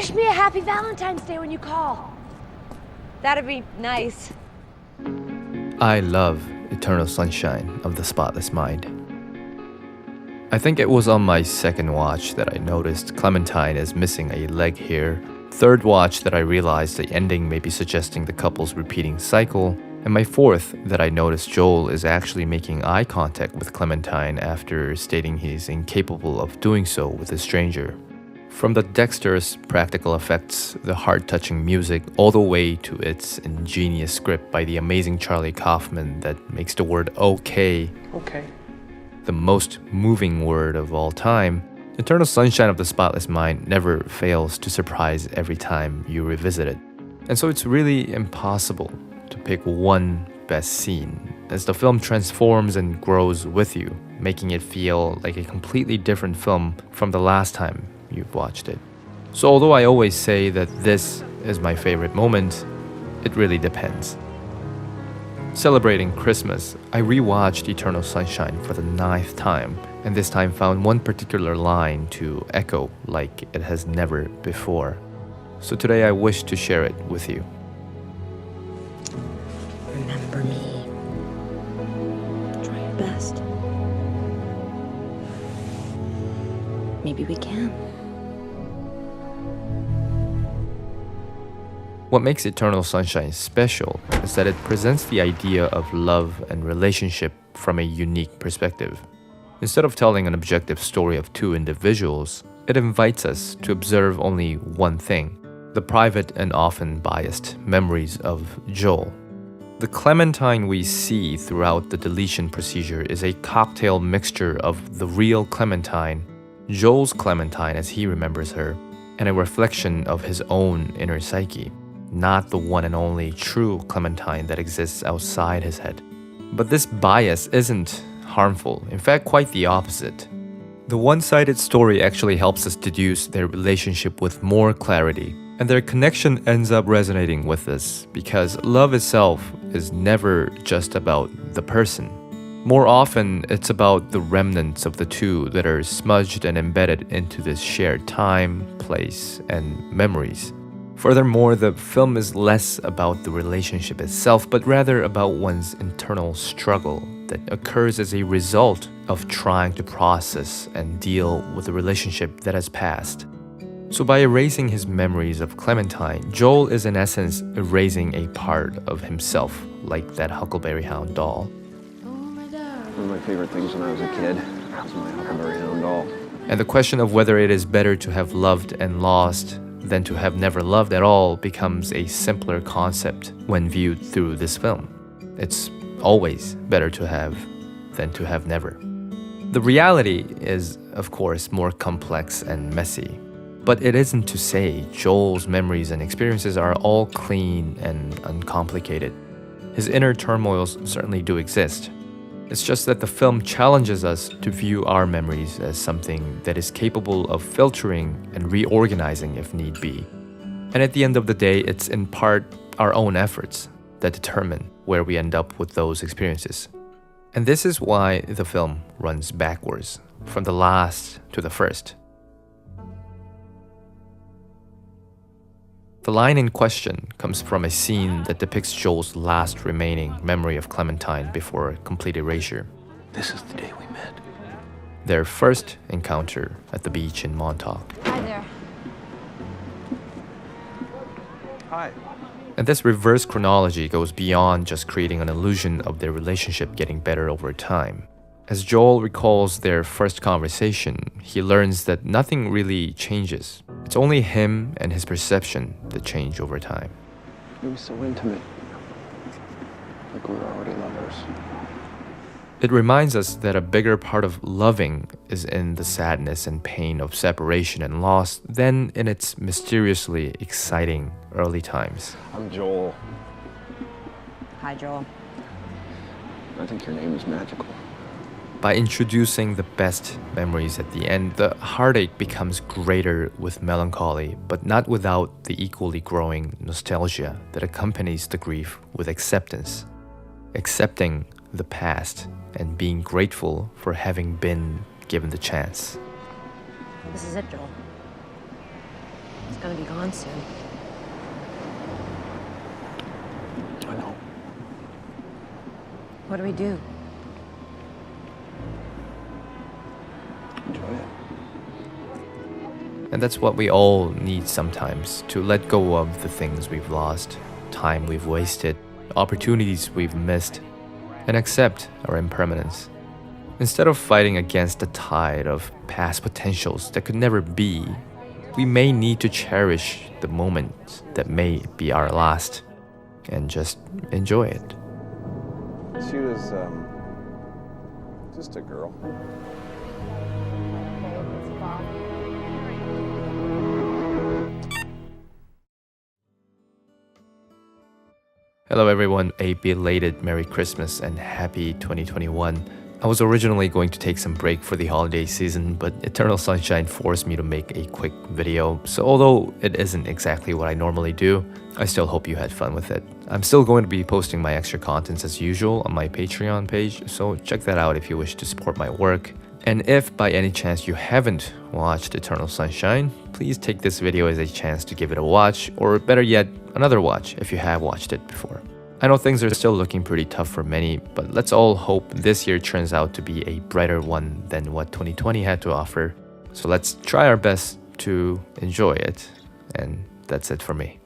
wish me a happy Valentine's Day when you call. That'd be nice. I love Eternal Sunshine of the Spotless Mind. I think it was on my second watch that I noticed Clementine is missing a leg here. Third watch that I realized the ending may be suggesting the couple's repeating cycle. And my fourth that I noticed Joel is actually making eye contact with Clementine after stating he's incapable of doing so with a stranger. From the dexterous practical effects, the heart-touching music, all the way to its ingenious script by the amazing Charlie Kaufman that makes the word okay the most moving word of all time, Eternal Sunshine of the Spotless Mind never fails to surprise every time you revisit it. And so it's really impossible to pick one best scene, as the film transforms and grows with you, making it feel like a completely different film from the last time you've watched it. So although I always say that this is my favorite moment, it really depends. Celebrating Christmas, I rewatched Eternal Sunshine for the 9th time, and this time found one particular line to echo like it has never before. So today I wish to share it with you. Remember me. Try your best. Maybe we can. What makes Eternal Sunshine special is that it presents the idea of love and relationship from a unique perspective. Instead of telling an objective story of two individuals, it invites us to observe only one thing: the private and often biased memories of Joel. The Clementine we see throughout the deletion procedure is a cocktail mixture of the real Clementine, Joel's Clementine as he remembers her, and a reflection of his own inner psyche, not the one and only true Clementine that exists outside his head. But this bias isn't harmful, in fact quite the opposite. The one-sided story actually helps us deduce their relationship with more clarity, and their connection ends up resonating with us because love itself is never just about the person. More often, it's about the remnants of the two that are smudged and embedded into this shared time, place, and memories. Furthermore, the film is less about the relationship itself, but rather about one's internal struggle that occurs as a result of trying to process and deal with a relationship that has passed. So by erasing his memories of Clementine, Joel is in essence erasing a part of himself, like that Huckleberry Hound doll. One of my favorite things when I was a kid was my Huckleberry Hound doll. And the question of whether it is better to have loved and lost than to have never loved at all becomes a simpler concept when viewed through this film. It's always better to have than to have never. The reality is, of course, more complex and messy. But it isn't to say Joel's memories and experiences are all clean and uncomplicated. His inner turmoils certainly do exist. It's just that the film challenges us to view our memories as something that is capable of filtering and reorganizing if need be. And at the end of the day, it's in part our own efforts that determine where we end up with those experiences. And this is why the film runs backwards, from the last to the first. The line in question comes from a scene that depicts Joel's last remaining memory of Clementine before complete erasure. This is the day we met. Their first encounter at the beach in Montauk. Hi there. Hi. And this reverse chronology goes beyond just creating an illusion of their relationship getting better over time. As Joel recalls their first conversation, he learns that nothing really changes. It's only him and his perception that change over time. It was so intimate. Like we were already lovers. It reminds us that a bigger part of loving is in the sadness and pain of separation and loss than in its mysteriously exciting early times. I'm Joel. Hi, Joel. I think your name is magical. By introducing the best memories at the end, the heartache becomes greater with melancholy, but not without the equally growing nostalgia that accompanies the grief with acceptance. Accepting the past and being grateful for having been given the chance. This is it, Joel. Let's go. gonna be gone soon. I know. What do we do? Enjoy it. And that's what we all need sometimes, to let go of the things we've lost, time we've wasted, opportunities we've missed, and accept our impermanence. Instead of fighting against the tide of past potentials that could never be, we may need to cherish the moment that may be our last and just enjoy it. She was, just a girl. Hello everyone, a belated Merry Christmas and Happy 2021. I was originally going to take some break for the holiday season, but Eternal Sunshine forced me to make a quick video, so although it isn't exactly what I normally do, I still hope you had fun with it. I'm still going to be posting my extra contents as usual on my Patreon page, so check that out if you wish to support my work. And if by any chance you haven't watched Eternal Sunshine, please take this video as a chance to give it a watch, or better yet, another watch if you have watched it before. I know things are still looking pretty tough for many, but let's all hope this year turns out to be a brighter one than what 2020 had to offer. So let's try our best to enjoy it, and that's it for me.